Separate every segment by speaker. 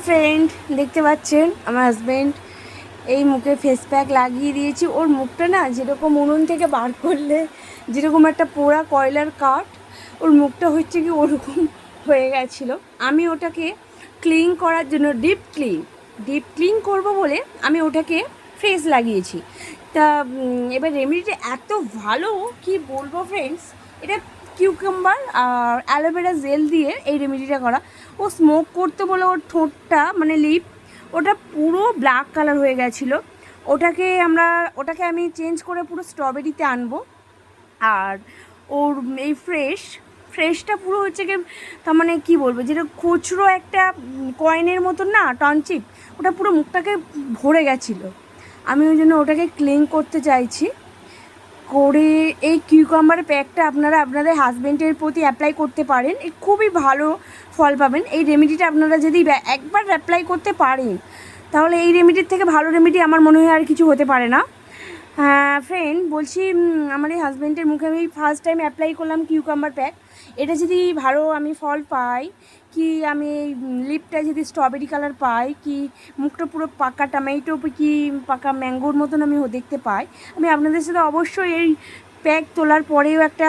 Speaker 1: Friend, দেখতে পাচ্ছেন আমার হাজব্যান্ড এই মুখে ফেস প্যাক লাগিয়ে দিয়েছি। ওর মুখটা না যেরকম উনুন থেকে বার করলে যেরকম একটা পোড়া কয়লার কাঠ, ওর মুখটা হচ্ছে কি ওরকম হয়ে গেছিলো। আমি ওটাকে ক্লিন করার জন্য ডিপ ক্লিন করবো বলে আমি ওটাকে ফেস লাগিয়েছি। তা এবার রেমেডিটা এত ভালো কি বলবো ফ্রেন্ডস, এটা কিউকাম্বার আর অ্যালোভেরা জেল দিয়ে এই রেমেডিটা করা। ও স্মোক করতে বলে ওর ঠোঁটটা মানে লিপ ওটা পুরো ব্ল্যাক কালার হয়ে গেছিলো। ওটাকে আমি চেঞ্জ করে পুরো স্ট্রবেরিতে আনবো। আর ওর এই ফ্রেশটা পুরো হচ্ছে কি, তার মানে কী বলবো, যেটা খুচরো একটা কয়েনের মতন না টনচিপ, ওটা পুরো মুখটাকে ভরে গেছিলো। আমি ওই জন্য ওটাকে ক্লিন করতে চাইছি করে। এই কিউকাম্বার প্যাকটা আপনারা আপনাদের হাজব্যান্ডের প্রতি অ্যাপ্লাই করতে পারেন, এই খুবই ভালো ফল পাবেন। এই রেমেডিটা আপনারা যদি একবার অ্যাপ্লাই করতে পারেন তাহলে এই রেমেডির থেকে ভালো রেমেডি আমার মনে হয় আর কিছু হতে পারে না। হ্যাঁ ফ্রেন্ড, বলছি আমার এই হাজব্যান্ডের মুখে আমি ফার্স্ট টাইম অ্যাপ্লাই করলাম কিউকাম্বার প্যাক। এটা যদি ভালো আমি ফল পাই, কি আমি লিপটা যদি স্ট্রবেরি কালার পাই, কি মুখটা পুরো পাকা টমেটো কি পাকা ম্যাঙ্গোর মতন আমি দেখতে পাই, আমি আপনাদের সাথে অবশ্যই এই প্যাক তোলার পরেও একটা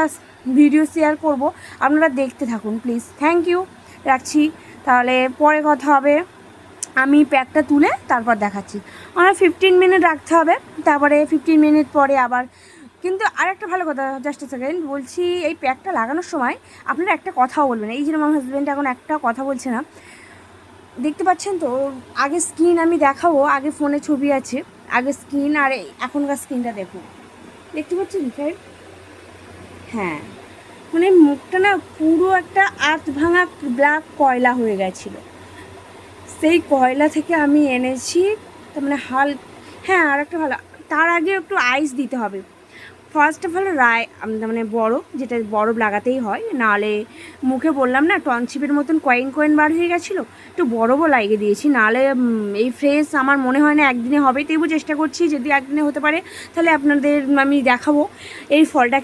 Speaker 1: ভিডিও শেয়ার করব। আপনারা দেখতে থাকুন প্লিজ। থ্যাংক ইউ, রাখছি তাহলে, পরে কথা হবে। আমি প্যাকটা তুলে তারপর দেখাচ্ছি। আমার 15 মিনিট রাখতে হবে, তারপরে 15 মিনিট পরে আবার। কিন্তু আর একটা ভালো কথা, জাস্ট সেকেন্ড বলছি, এই প্যাকটা লাগানোর সময় আপনারা একটা কথাও বলবেন। এই যে আমার হাজব্যান্ড এখন একটা কথা বলছে না, দেখতে পাচ্ছেন তো, আগে স্কিন আমি দেখাবো, আগে ফোনে ছবি আছে, আগে স্কিন আর এখনকার স্কিনটা দেখুন। দেখতে পাচ্ছেন ফ্রেন্ড? হ্যাঁ, মানে মুখটা না পুরো একটা আধ ভাঙা ব্ল্যাক কয়লা হয়ে গেছিলো। সেই কয়লা থেকে আমি এনেছি, তার মানে হ্যাঁ আর একটা ভালো, তার আগে একটু আইস দিতে হবে। ফার্স্ট অফ অল মানে যেটা বরফ লাগাতেই হয়, নাহলে মুখে বললাম না টনচিপের মতন কয়েন বার হয়ে গেছিলো, একটু বরফও লাগিয়ে দিয়েছি, নাহলে এই ফ্রেশ আমার মনে হয় না একদিনে হবে। তবু চেষ্টা করছি, যদি একদিনে হতে পারে তাহলে আপনাদের আমি দেখাবো এই ফলটা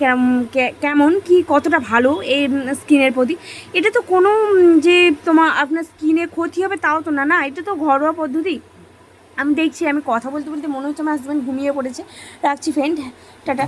Speaker 1: কেমন কি কতটা ভালো এই স্কিনের প্রতি। এটা তো কোনো যে আপনার স্কিনে ক্ষতি হবে তাও তো না, না এটা তো ঘরোয়া পদ্ধতি। আমি দেখছি, আমি কথা বলতে বলতে মনে হচ্ছে আমার হাজব্যান্ড ঘুমিয়ে পড়েছে। রাখছি ফ্রেন্ড, টাটা।